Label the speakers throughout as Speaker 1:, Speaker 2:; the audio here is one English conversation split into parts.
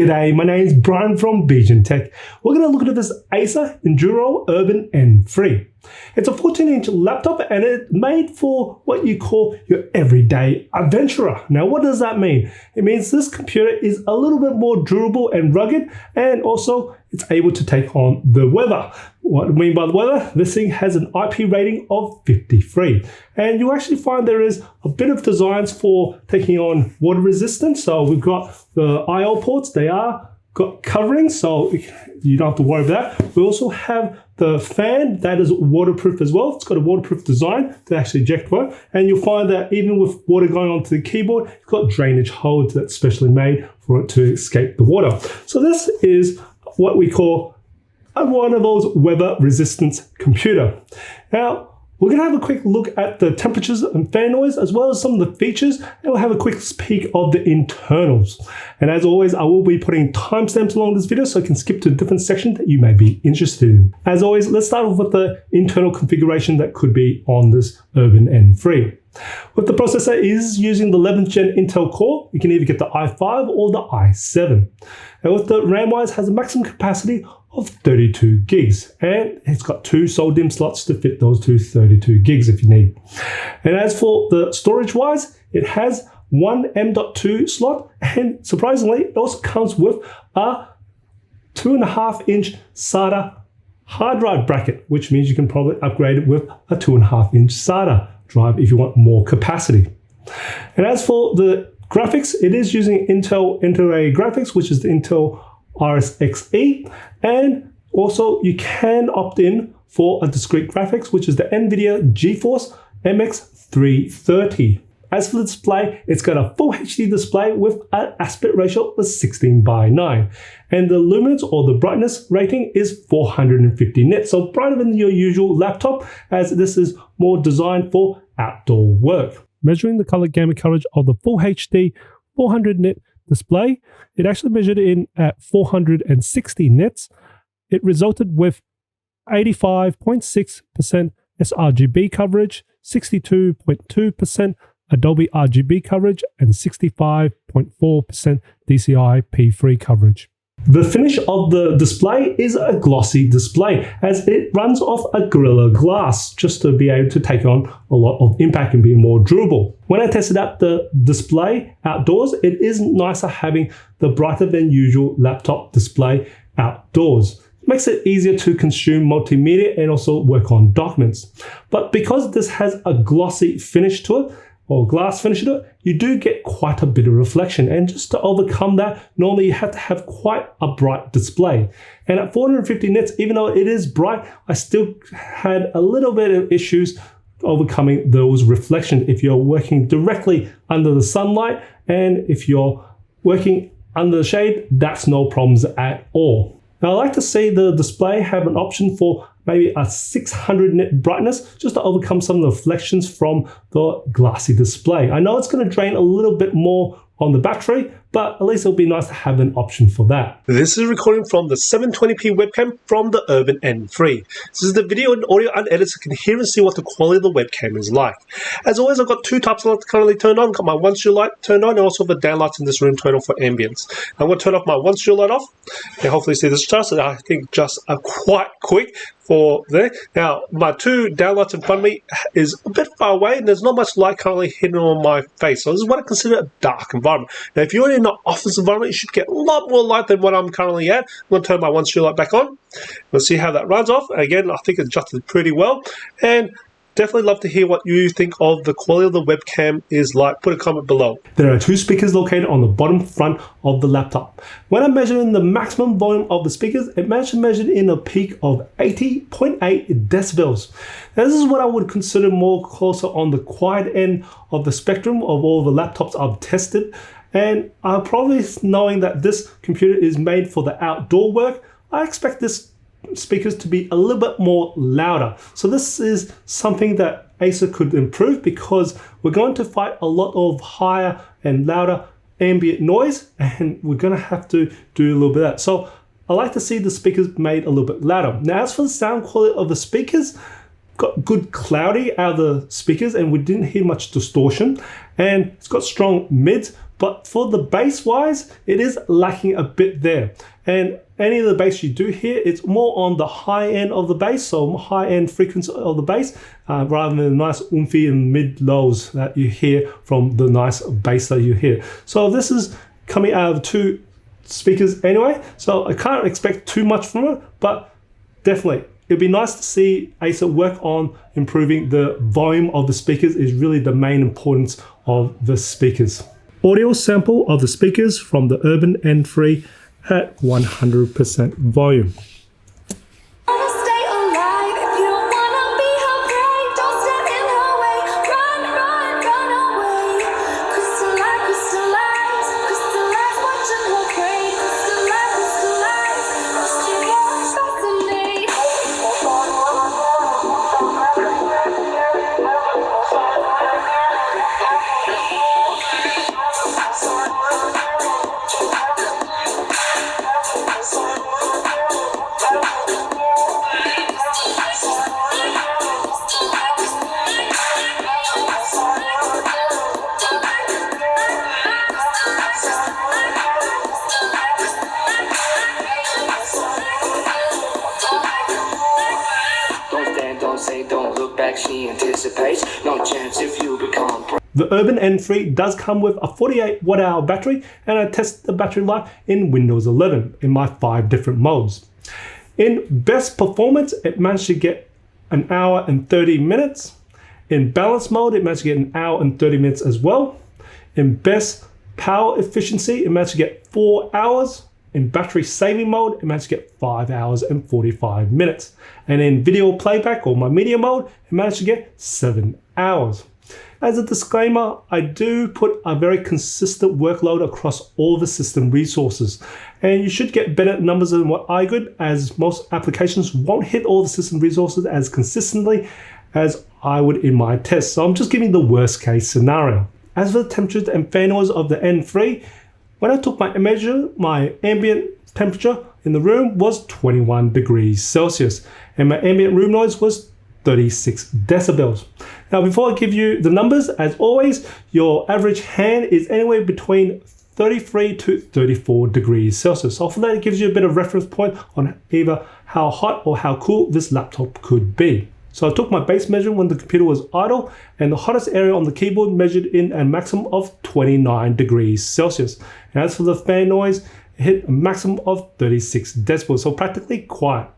Speaker 1: G'day, my name is Brian from BsianTech. We're going to look at this Acer Enduro Urban N3. It's a 14-inch laptop and it's made for what you call your everyday adventurer. Now, what does that mean? It means this computer is a little bit more durable and rugged, and also it's able to take on the weather. What I mean by the weather? This thing has an IP rating of 53. And you actually find there is a bit of designs for taking on water resistance. So we've got the IO ports, they are got covering, so you don't have to worry about that. We also have the fan that is waterproof as well. It's got a waterproof design to actually eject water, and you'll find that even with water going onto the keyboard, it's got drainage holes that's specially made for it to escape the water. So this is what we call one of those weather resistance computer. Now, we're going to have a quick look at the temperatures and fan noise, as well as some of the features, and we'll have a quick peek of the internals. And as always, I will be putting timestamps along this video so I can skip to a different section that you may be interested in. As always, let's start off with the internal configuration that could be on this Urban N3. With the processor is using the 11th gen Intel core, you can either get the i5 or the i7. And with the RAM-wise, has a maximum capacity of 32 gigs, and it's got two SODIMM slots to fit those two 32 gigs if you need. And as for the storage wise, it has one M.2 slot, and surprisingly it also comes with a 2.5-inch SATA hard drive bracket, which means you can probably upgrade it with a 2.5-inch SATA drive if you want more capacity. And as for the graphics, it is using Intel Inter-Array graphics, which is the Intel RSXE, and also you can opt in for a discrete graphics, which is the NVIDIA GeForce MX 330. As for the display, it's got a full HD display with an aspect ratio of 16:9, and the lumens or the brightness rating is 450 nits, so brighter than your usual laptop, as this is more designed for outdoor work. Measuring the color gamut coverage of the full HD 400 nit display, it actually measured in at 460 nits. It resulted with 85.6% sRGB coverage, 62.2% Adobe RGB coverage, and 65.4% DCI P3 coverage. The finish of the display is a glossy display, as it runs off a Gorilla Glass just to be able to take on a lot of impact and be more durable. When I tested out the display outdoors, it is nicer having the brighter than usual laptop display outdoors. It makes it easier to consume multimedia and also work on documents. But because this has a glossy finish to it, or glass finish to it, you do get quite a bit of reflection, and just to overcome that, normally you have to have quite a bright display. And at 450 nits, even though it is bright, I still had a little bit of issues overcoming those reflections if you're working directly under the sunlight, and if you're working under the shade, that's no problems at all. Now, I like to see the display have an option for maybe a 600 nit brightness, just to overcome some of the reflections from the glassy display. I know it's going to drain a little bit more on the battery, but at least it'll be nice to have an option for that. This is recording from the 720p webcam from the Urban N3. This is the video and audio unedited, so you can hear and see what the quality of the webcam is like. As always, I've got two types of lights currently turned on. I've got my one strip light turned on, and also the down lights in this room turned on for ambience. I'm going to turn off my one strip light off, and hopefully see this just, I think just quite quick for there. Now, my two downlights in front of me is a bit far away, and there's not much light currently hitting on my face. So this is what I consider a dark environment. Now, if you're in an office environment, you should get a lot more light than what I'm currently at. I'm going to turn my one strip light back on. We'll see how that runs off. Again, I think it adjusted pretty well. And definitely love to hear what you think of the quality of the webcam is like. Put a comment below. There are two speakers located on the bottom front of the laptop. When I measured in the maximum volume of the speakers, it managed to measure in a peak of 80.8 decibels. Now, this is what I would consider more closer on the quiet end of the spectrum of all the laptops I've tested. And probably knowing that this computer is made for the outdoor work, I expect this speakers to be a little bit more louder. So this is something that Acer could improve, because we're going to fight a lot of higher and louder ambient noise, and we're going to have to do a little bit of that. So I like to see the speakers made a little bit louder. Now, as for the sound quality of the speakers, got good clarity out of the speakers, and we didn't hear much distortion. and it's got strong mids, but for the bass wise, it is lacking a bit there. And any of the bass you do hear, it's more on the high end of the bass, so high end frequency of the bass, rather than the nice oomphy and mid lows that you hear from the nice bass that you hear. So this is coming out of two speakers anyway, so I can't expect too much from it, but definitely it'd be nice to see Acer work on improving the volume of the speakers. Is really the main importance of the speakers. Audio sample of the speakers from the Urban N3 at 100% volume.
Speaker 2: She anticipates no chance if you become.
Speaker 1: The Urban N3 does come with a 48 watt-hour battery, and I tested the battery life in Windows 11 in my 5 different modes. In best performance, it managed to get an hour and 30 minutes. In balance mode, it managed to get an hour and 30 minutes as well. In best power efficiency, it managed to get 4 hours. In battery saving mode, it managed to get 5 hours and 45 minutes. And in video playback or my media mode, it managed to get 7 hours. As a disclaimer, I do put a very consistent workload across all the system resources. And you should get better numbers than what I could, as most applications won't hit all the system resources as consistently as I would in my tests. So I'm just giving the worst case scenario. As for the temperatures and fan noise of the N3, when I took my measure, my ambient temperature in the room was 21 degrees Celsius, and my ambient room noise was 36 decibels. Now, before I give you the numbers, as always, your average hand is anywhere between 33 to 34 degrees Celsius. So for that, it gives you a bit of reference point on either how hot or how cool this laptop could be. So I took my base measurement when the computer was idle, and the hottest area on the keyboard measured in a maximum of 29 degrees Celsius. And as for the fan noise, it hit a maximum of 36 decibels, so practically quiet.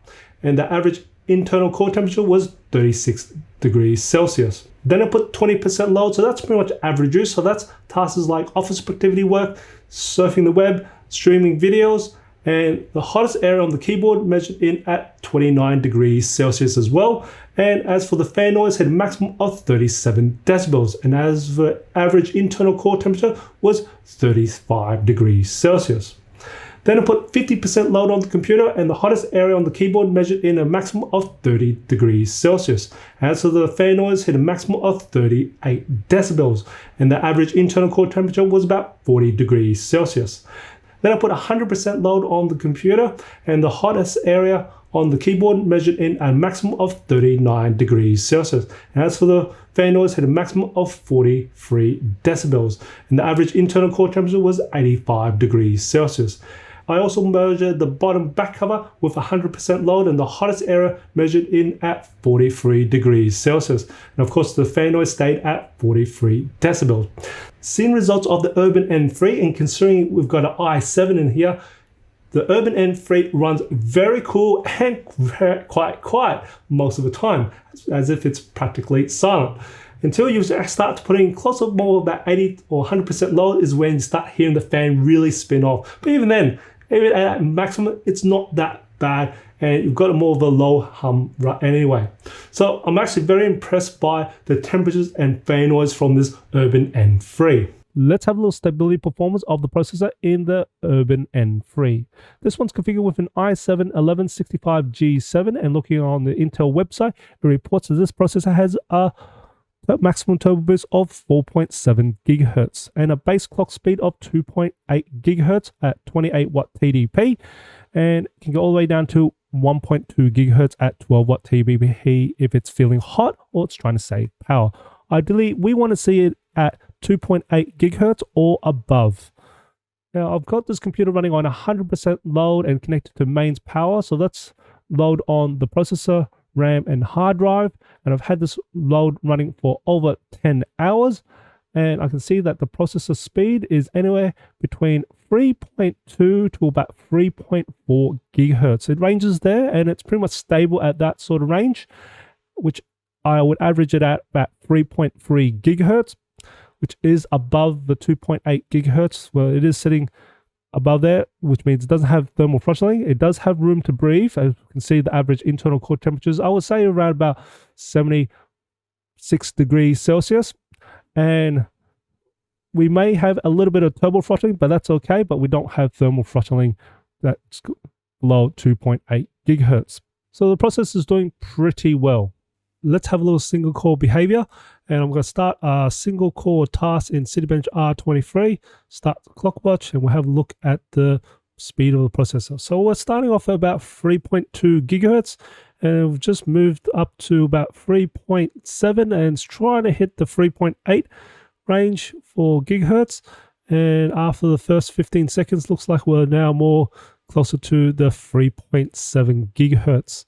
Speaker 1: And the average internal core temperature was 36 degrees Celsius. Then I put 20% load, so that's pretty much average use. So that's tasks like office productivity work, surfing the web, streaming videos, and the hottest area on the keyboard measured in at 29 degrees Celsius as well. And as for the fan noise, had a maximum of 37 decibels. And as the average internal core temperature was 35 degrees Celsius. Then I put 50% load on the computer, and the hottest area on the keyboard measured in a maximum of 30 degrees Celsius. As for the fan noise, hit a maximum of 38 decibels. And the average internal core temperature was about 40 degrees Celsius. Then I put 100% load on the computer, and the hottest area on the keyboard measured in a maximum of 39 degrees Celsius. And as for the fan noise, had a maximum of 43 decibels. And the average internal core temperature was 85 degrees Celsius. I also measured the bottom back cover with 100% load, and the hottest area measured in at 43 degrees Celsius. And of course, the fan noise stayed at 43 decibels. Seeing results of the Urban N3, and considering we've got an i7 in here, the Urban N3 runs very cool and quite quiet most of the time, as if it's practically silent. Until you start putting closer more of that 80 or 100% load is when you start hearing the fan really spin off. But even then, even at maximum, it's not that bad, and you've got more of a low hum right anyway. So I'm actually very impressed by the temperatures and fan noise from this Urban N3. Let's have a little stability performance of the processor in the Urban N3. This one's configured with an i7-1165G7, and looking on the Intel website, it reports that this processor has a maximum turbo boost of 4.7 GHz and a base clock speed of 2.8 GHz at 28 watt TDP, and can go all the way down to 1.2 GHz at 12 watt TDP if it's feeling hot or it's trying to save power. Ideally, we want to see it at 2.8 gigahertz or above. Now I've got this computer running on 100% load and connected to mains power, so that's load on the processor, RAM and hard drive, and I've had this load running for over 10 hours, and I can see that the processor speed is anywhere between 3.2 to about 3.4 gigahertz. It ranges there, and it's pretty much stable at that sort of range, which I would average it at about 3.3 gigahertz, which is above the 2.8 gigahertz. Well, it is sitting above there, which means it doesn't have thermal throttling. It does have room to breathe. As you can see, the average internal core temperatures, I would say around about 76 degrees Celsius. And we may have a little bit of turbo throttling, but that's okay. But we don't have thermal throttling that's below 2.8 gigahertz. So the processor is doing pretty well. Let's have a little single core behavior, and I'm going to start a single core task in Cinebench R23, start the clock watch, and we'll have a look at the speed of the processor. So we're starting off at about 3.2 gigahertz, and we've just moved up to about 3.7, and it's trying to hit the 3.8 range for gigahertz. And after the first 15 seconds, looks like we're now more closer to the 3.7 gigahertz.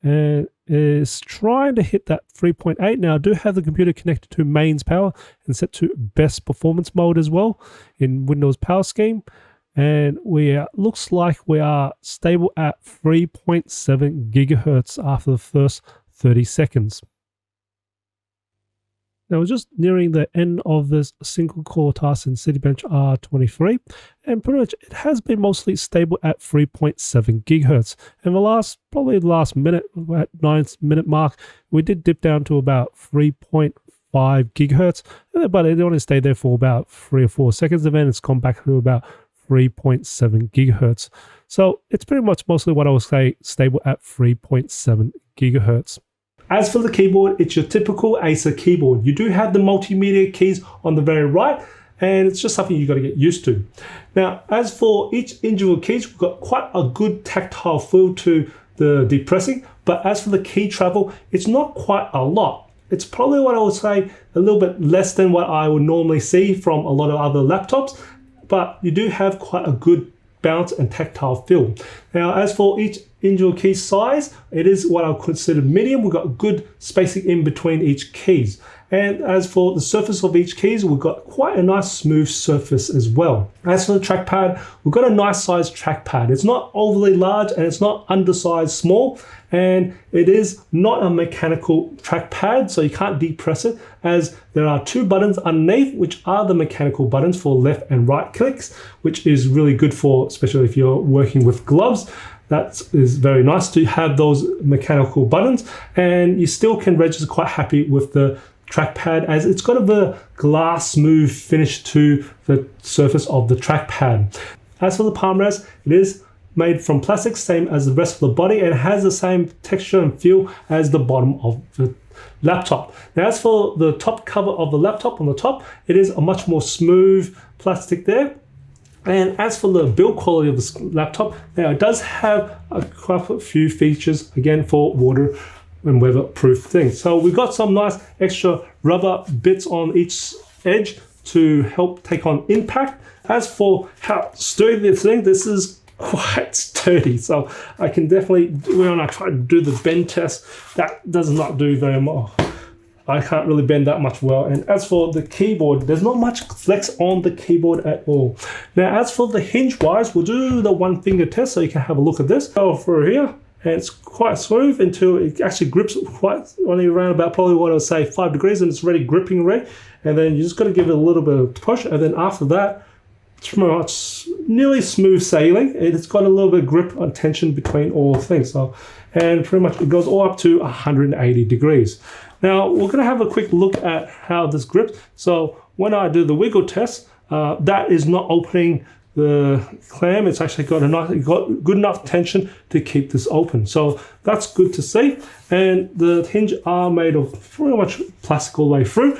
Speaker 1: And is trying to hit that 3.8. Now I do have the computer connected to mains power and set to best performance mode as well in Windows Power Scheme, and looks like we are stable at 3.7 gigahertz after the first 30 seconds. Now we're just nearing the end of this single core task in Cinebench R23, and pretty much it has been mostly stable at 3.7 gigahertz. And probably the last minute, at 9th-minute mark, we did dip down to about 3.5 gigahertz, but it only stayed there for about 3 or 4 seconds, and then it's gone back to about 3.7 gigahertz. So it's pretty much mostly what I would say stable at 3.7 gigahertz. As for the keyboard, it's your typical Acer keyboard. You do have the multimedia keys on the very right, and it's just something you've got to get used to. Now, as for each individual keys, we've got quite a good tactile feel to the depressing, but as for the key travel, it's not quite a lot. It's probably what I would say a little bit less than what I would normally see from a lot of other laptops, but you do have quite a good bounce and tactile feel. Now, as for each individual key size, it is what I would consider medium. We've got good spacing in between each keys. And as for the surface of each keys, we've got quite a nice smooth surface as well. As for the trackpad, we've got a nice sized trackpad. It's not overly large and it's not undersized small, and it is not a mechanical trackpad, so you can't depress it, as there are 2 buttons underneath, which are the mechanical buttons for left and right clicks, which is really good for, especially if you're working with gloves. That is very nice to have those mechanical buttons, and you still can register quite happy with the trackpad, as it's got a bit of glass smooth finish to the surface of the trackpad. As for the palm rest, it is made from plastic, same as the rest of the body, and has the same texture and feel as the bottom of the laptop. Now, as for the top cover of the laptop on the top, it is a much more smooth plastic there. And as for the build quality of this laptop, now it does have quite a few features, again, for water and weatherproof things. So we've got some nice extra rubber bits on each edge to help take on impact. As for how sturdy this thing, this is quite sturdy. So I can definitely, when I try to do the bend test, that does not do very well. I can't really bend that much well. And as for the keyboard, there's not much flex on the keyboard at all. Now, as for the hinge wise, we'll do the 1-finger test so you can have a look at this. Go through here, and it's quite smooth until it actually grips quite only around about probably what I would say 5 degrees, and it's already gripping already. And then you just got to give it a little bit of push, and then after that, it's pretty much nearly smooth sailing. It's got a little bit of grip and tension between all things. So, and pretty much it goes all up to 180 degrees. Now, we're going to have a quick look at how this grips. So when I do the wiggle test, that is not opening the clam. It's actually got good enough tension to keep this open. So that's good to see. And the hinges are made of pretty much plastic all the way through.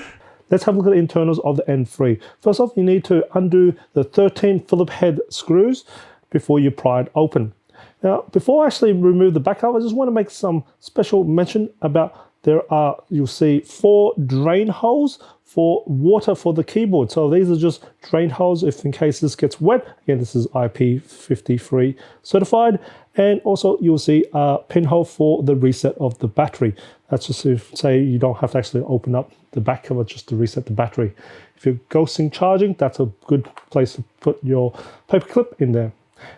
Speaker 1: Let's have a look at the internals of the N3. First off, you need to undo the 13 Phillip head screws before you pry it open. Now, before I actually remove the back cover, I just want to make some special mention about you'll see 4 drain holes for water for the keyboard. So these are just drain holes if in case this gets wet. Again, this is IP53 certified. And also you'll see a pinhole for the reset of the battery. That's just to say you don't have to actually open up the back cover just to reset the battery. If you're ghosting charging, that's a good place to put your paperclip in there.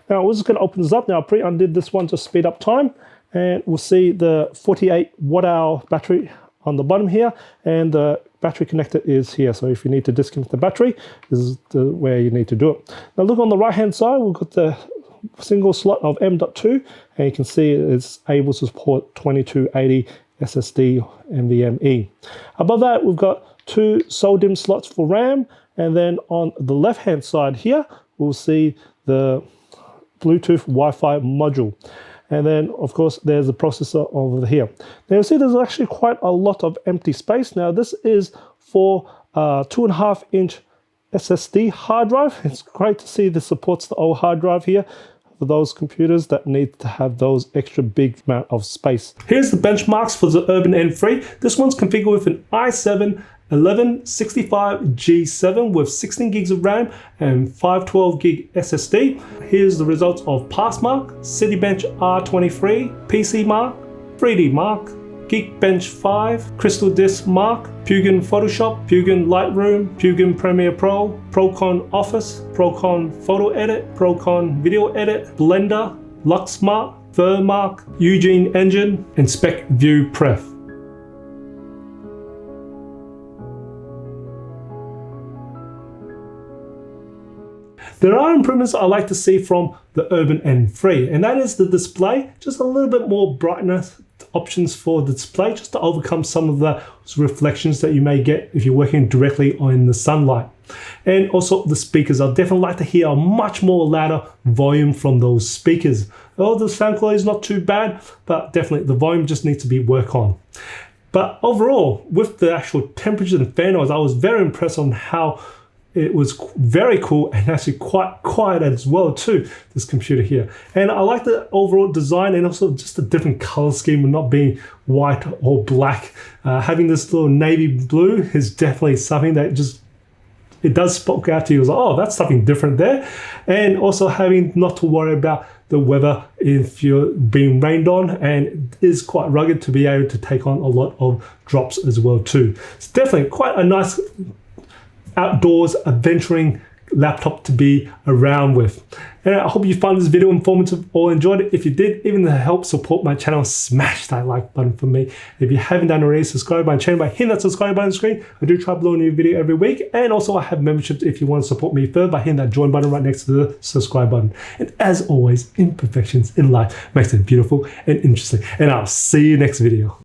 Speaker 1: Now we're just going to open this up. Now I pre-undid this one to speed up time, and we'll see the 48 watt-hour battery on the bottom here, and the battery connector is here. So if you need to disconnect the battery, this is where you need to do it. Now look on the right hand side, we've got the single slot of M.2, and you can see it's able to support 2280 SSD NVMe. Above that, we've got 2 SODIMM slots for RAM, and then on the left hand side here, we'll see the Bluetooth Wi-Fi module. And then, of course, there's a processor over here. Now, you'll see there's actually quite a lot of empty space. Now, this is for a 2.5-inch SSD hard drive. It's great to see this supports the old hard drive here for those computers that need to have those extra big amount of space. Here's the benchmarks for the Urban N3. This one's configured with an i7 1165G7 with 16 gigs of RAM and 512 gig SSD. Here's the results of Passmark, Citybench R23, PC Mark, 3D Mark, Geekbench 5, Crystal Disk Mark, Pugin Photoshop, Pugin Lightroom, Pugin Premiere Pro, Procon Office, Procon Photo Edit, Procon Video Edit, Blender, LuxMark, Furmark, Eugene Engine, and Spec View Pref. There are improvements I like to see from the Urban N3, and that is the display, just a little bit more brightness options for the display, just to overcome some of the reflections that you may get if you're working directly on the sunlight. And also the speakers, I'd definitely like to hear a much more louder volume from those speakers. Oh, the sound quality is not too bad, but definitely the volume just needs to be worked on. But overall, with the actual temperature and fan noise, I was very impressed on how it was very cool and actually quite quiet as well too, this computer here. And I like the overall design and also just the different color scheme of not being white or black. Having this little navy blue is definitely something that just, it does spoke out to you. It was like, oh, that's something different there. And also having not to worry about the weather if you're being rained on, and it is quite rugged to be able to take on a lot of drops as well too. It's definitely quite a nice outdoors adventuring laptop to be around with. And I hope you found this video informative or enjoyed it. If you did, even to help support my channel, smash that like button for me. If you haven't done already, subscribe my channel by hitting that subscribe button on the screen. I do try to upload a new video every week, and also I have memberships if you want to support me further by hitting that join button right next to the subscribe button. And as always, imperfections in life makes it beautiful and interesting. And I'll see you next video.